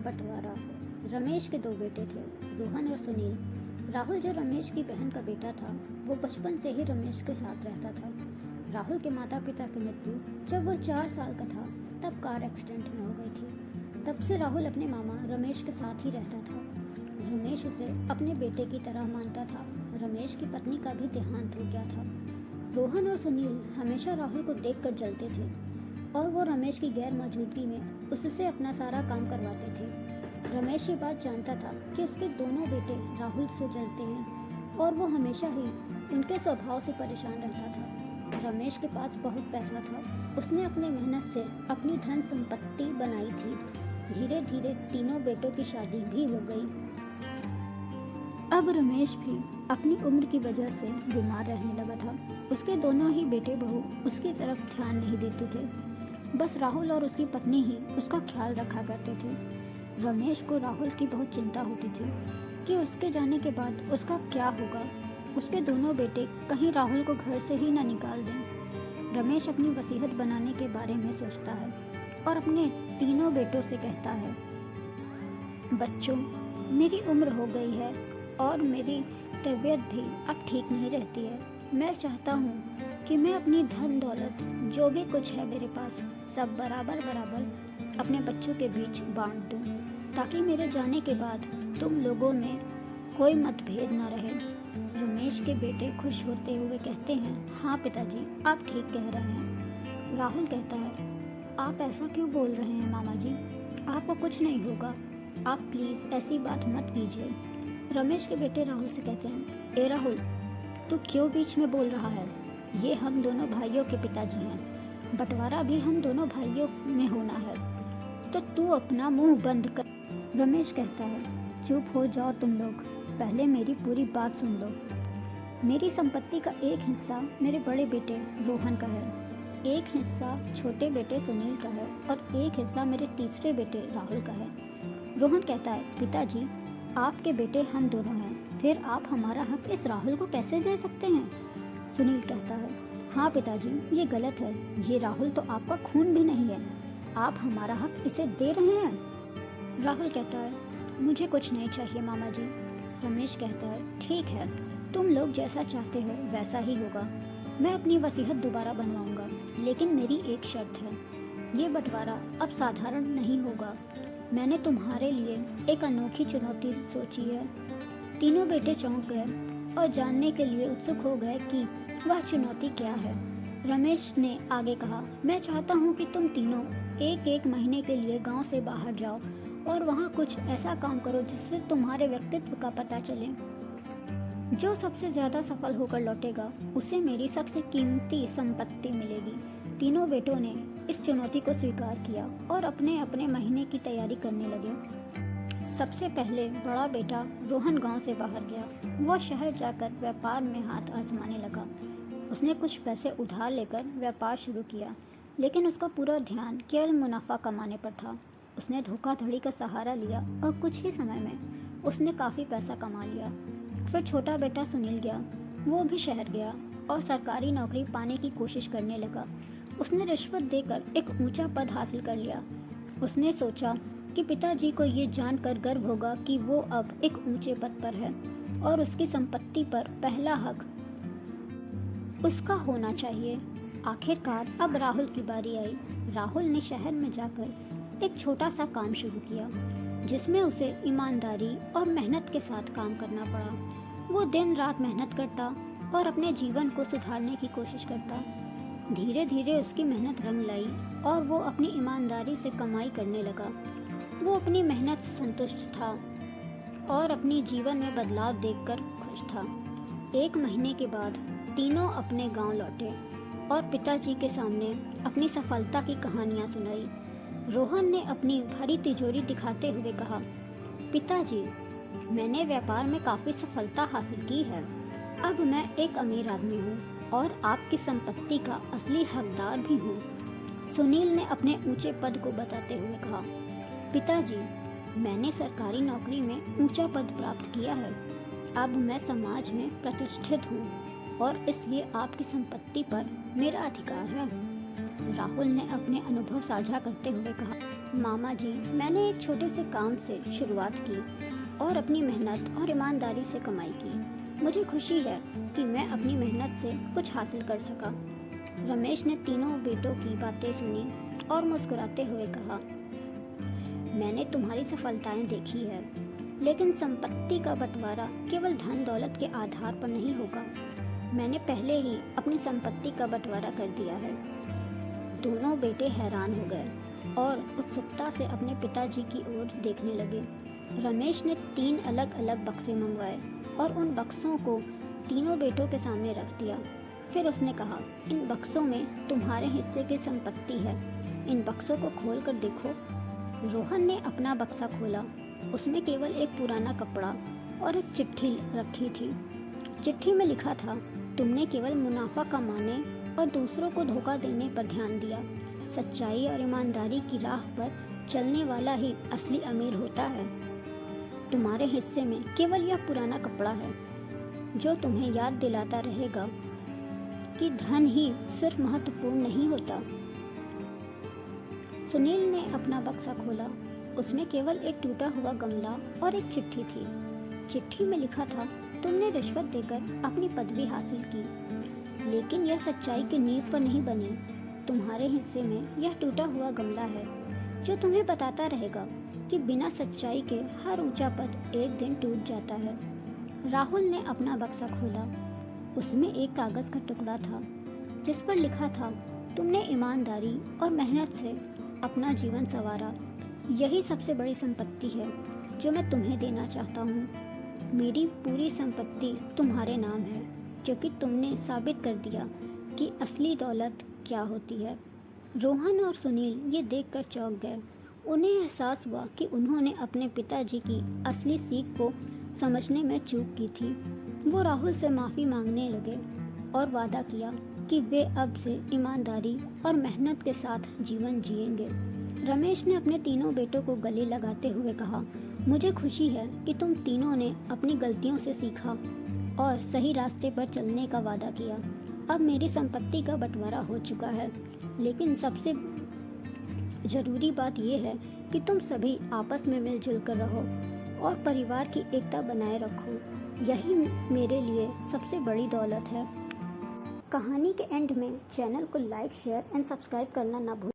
बंटवारा। रमेश के दो बेटे थे, रोहन और सुनील। राहुल जो रमेश की बहन का बेटा था, वो बचपन से ही रमेश के साथ रहता था। राहुल के माता पिता की मृत्यु जब वो 4 साल का था, तब कार एक्सीडेंट में हो गई थी। तब से राहुल अपने मामा रमेश के साथ ही रहता था। रमेश उसे अपने बेटे की तरह मानता था। रमेश की पत्नी का भी देहांत हो गया था। रोहन और सुनील हमेशा राहुल को देखकर जलते थे और वो रमेश की गैर मौजूदगी में उससे अपना सारा काम करवाते थे। रमेश ये बात जानता था कि उसके दोनों बेटे राहुल से जलते हैं और वो हमेशा ही उनके स्वभाव से परेशान रहता था। रमेश के पास बहुत पैसा था। उसने अपने मेहनत से अपनी धन संपत्ति बनाई थी। धीरे धीरे तीनों बेटों की शादी भी हो गई। अब रमेश भी अपनी उम्र की वजह से बीमार रहने लगा था। उसके दोनों ही बेटे बहू उसकी तरफ ध्यान नहीं देते थे। बस राहुल और उसकी पत्नी ही उसका ख्याल रखा करते थे। रमेश को राहुल की बहुत चिंता होती थी कि उसके जाने के बाद उसका क्या होगा। उसके दोनों बेटे कहीं राहुल को घर से ही न निकाल दें। रमेश अपनी वसीयत बनाने के बारे में सोचता है और अपने तीनों बेटों से कहता है, बच्चों, मेरी उम्र हो गई है और मेरी तबीयत भी अब ठीक नहीं रहती है। मैं चाहता हूँ कि मैं अपनी धन दौलत जो भी कुछ है मेरे पास सब बराबर बराबर अपने बच्चों के बीच बांट दूँ, ताकि मेरे जाने के बाद तुम लोगों में कोई मतभेद न रहे। रमेश के बेटे खुश होते हुए कहते हैं, हाँ पिताजी, आप ठीक कह रहे हैं। राहुल कहता है, आप ऐसा क्यों बोल रहे हैं मामा जी? आपको कुछ नहीं होगा, आप प्लीज़ ऐसी बात मत कीजिए। रमेश के बेटे राहुल से कहते हैं, ए राहुल, तू क्यों बीच में बोल रहा है? ये हम दोनों भाइयों के पिताजी हैं। बंटवारा भी हम दोनों भाइयों में होना है, तो तू अपना मुंह बंद कर। रमेश कहता है, चुप हो जाओ तुम लोग, पहले मेरी पूरी बात सुन लो। मेरी संपत्ति का एक हिस्सा मेरे बड़े बेटे रोहन का है, एक हिस्सा छोटे बेटे सुनील का है और एक हिस्सा मेरे तीसरे बेटे राहुल का है। रोहन कहता है, पिताजी, आपके बेटे हम दोनों हैं, फिर आप हमारा हक इस राहुल को कैसे दे सकते हैं? सुनील कहता है, हाँ पिताजी, ये गलत है। ये राहुल तो आपका खून भी नहीं है, आप हमारा हक इसे दे रहे हैं। राहुल कहता है, मुझे कुछ नहीं चाहिए मामा जी। रमेश कहता है, ठीक है, तुम लोग जैसा चाहते हो वैसा ही होगा। मैं अपनी वसीयत दोबारा बनवाऊंगा, लेकिन मेरी एक शर्त है, ये बंटवारा अब साधारण नहीं होगा। मैंने तुम्हारे लिए एक अनोखी चुनौती सोची है। तीनों बेटे चौंक गए और जानने के लिए उत्सुक हो गए कि वह चुनौती क्या है। रमेश ने आगे कहा, मैं चाहता हूँ कि तुम तीनों एक एक महीने के लिए गांव से बाहर जाओ और वहाँ कुछ ऐसा काम करो जिससे तुम्हारे व्यक्तित्व का पता चले। जो सबसे ज़्यादा सफल होकर लौटेगा उसे मेरी सबसे कीमती संपत्ति मिलेगी। तीनों बेटों ने इस चुनौती को स्वीकार किया और अपने अपने महीने की तैयारी करने लगे। सबसे पहले बड़ा बेटा रोहन गांव से बाहर गया। वो शहर जाकर व्यापार में हाथ आजमाने लगा। उसने कुछ पैसे उधार लेकर व्यापार शुरू किया, लेकिन उसका पूरा ध्यान केवल मुनाफा कमाने पर था। उसने धोखाधड़ी का सहारा लिया और कुछ ही समय में उसने काफ़ी पैसा कमा लिया। फिर छोटा बेटा सुनील गया। वो भी शहर गया और सरकारी नौकरी पाने की कोशिश करने लगा। उसने रिश्वत देकर एक ऊंचा पद हासिल कर लिया। उसने सोचा कि पिताजी को ये जानकर गर्व होगा कि वो अब एक ऊंचे पद पर है और उसकी संपत्ति पर पहला हक उसका होना चाहिए। आखिरकार अब राहुल की बारी आई। राहुल ने शहर में जाकर एक छोटा सा काम शुरू किया, जिसमें उसे ईमानदारी और मेहनत के साथ काम करना पड़ा। वो दिन रात मेहनत करता और अपने जीवन को सुधारने की कोशिश करता। धीरे धीरे उसकी मेहनत रंग लाई और वो अपनी ईमानदारी से कमाई करने लगा। वो अपनी मेहनत से संतुष्ट था और अपनी जीवन में बदलाव देखकर खुश था। एक महीने के बाद तीनों अपने गांव लौटे और पिताजी के सामने अपनी सफलता की कहानियां सुनाई। रोहन ने अपनी भरी तिजोरी दिखाते हुए कहा, पिताजी, मैंने व्यापार में काफ़ी सफलता हासिल की है। अब मैं एक अमीर आदमी हूँ और आपकी संपत्ति का असली हकदार भी हूँ। सुनील ने अपने ऊंचे पद को बताते हुए कहा, पिताजी, मैंने सरकारी नौकरी में ऊंचा पद प्राप्त किया है। अब मैं समाज में प्रतिष्ठित हूँ और इसलिए आपकी संपत्ति पर मेरा अधिकार है। राहुल ने अपने अनुभव साझा करते हुए कहा, मामा जी, मैंने एक छोटे से काम से शुरुआत की और अपनी मेहनत और ईमानदारी से कमाई की। मुझे खुशी है कि मैं अपनी मेहनत से कुछ हासिल कर सका। रमेश ने तीनों बेटों की बातें सुनी और मुस्कुराते हुए कहा, मैंने तुम्हारी सफलताएं देखी है, लेकिन संपत्ति का बंटवारा केवल धन दौलत के आधार पर नहीं होगा। मैंने पहले ही अपनी संपत्ति का बंटवारा कर दिया है। दोनों बेटे हैरान हो गए और उत्सुकता से अपने पिताजी की ओर देखने लगे। रमेश ने 3 अलग-अलग बक्से मंगवाए और उन बक्सों को तीनों बेटों के सामने रख दिया। फिर उसने कहा, इन बक्सों में तुम्हारे हिस्से की संपत्ति है। इन बक्सों को खोल कर देखो। रोहन ने अपना बक्सा खोला। उसमें केवल एक पुराना कपड़ा और एक चिट्ठी रखी थी। चिट्ठी में लिखा था, तुमने केवल मुनाफा कमाने और दूसरों को धोखा देने पर ध्यान दिया। सच्चाई और ईमानदारी की राह पर चलने वाला ही असली अमीर होता है। तुम्हारे हिस्से में केवल यह पुराना कपड़ा है, जो तुम्हें याद दिलाता रहेगा कि धन ही सिर्फ महत्वपूर्ण नहीं होता। सुनील ने अपना बक्सा खोला। उसमें केवल एक टूटा हुआ गमला और एक चिट्ठी थी। चिट्ठी में लिखा था, तुमने रिश्वत देकर अपनी पदवी हासिल की, लेकिन यह सच्चाई की नींव पर नहीं बनी। तुम्हारे हिस्से में यह टूटा हुआ गमला है, जो तुम्हें बताता रहेगा कि बिना सच्चाई के हर ऊंचा पद एक दिन टूट जाता है। राहुल ने अपना बक्सा खोला। उसमें एक कागज का टुकड़ा था, जिस पर लिखा था, तुमने ईमानदारी और मेहनत से अपना जीवन संवारा। यही सबसे बड़ी संपत्ति है जो मैं तुम्हें देना चाहता हूँ। मेरी पूरी संपत्ति तुम्हारे नाम है, क्योंकि तुमने साबित कर दिया कि असली दौलत क्या होती है। रोहन और सुनील ये देखकर चौंक गए। उन्हें एहसास हुआ कि उन्होंने अपने पिताजी की असली सीख को समझने में चूक की थी। वो राहुल से माफ़ी मांगने लगे और वादा किया कि वे अब से ईमानदारी और मेहनत के साथ जीवन जिएंगे। रमेश ने अपने तीनों बेटों को गले लगाते हुए कहा, मुझे खुशी है कि तुम तीनों ने अपनी गलतियों से सीखा और सही रास्ते पर चलने का वादा किया। अब मेरी संपत्ति का बंटवारा हो चुका है, लेकिन सबसे ज़रूरी बात यह है कि तुम सभी आपस में मिलजुल कर रहो और परिवार की एकता बनाए रखो। यही मेरे लिए सबसे बड़ी दौलत है। कहानी के एंड में चैनल को लाइक, शेयर एंड सब्सक्राइब करना ना भूलें।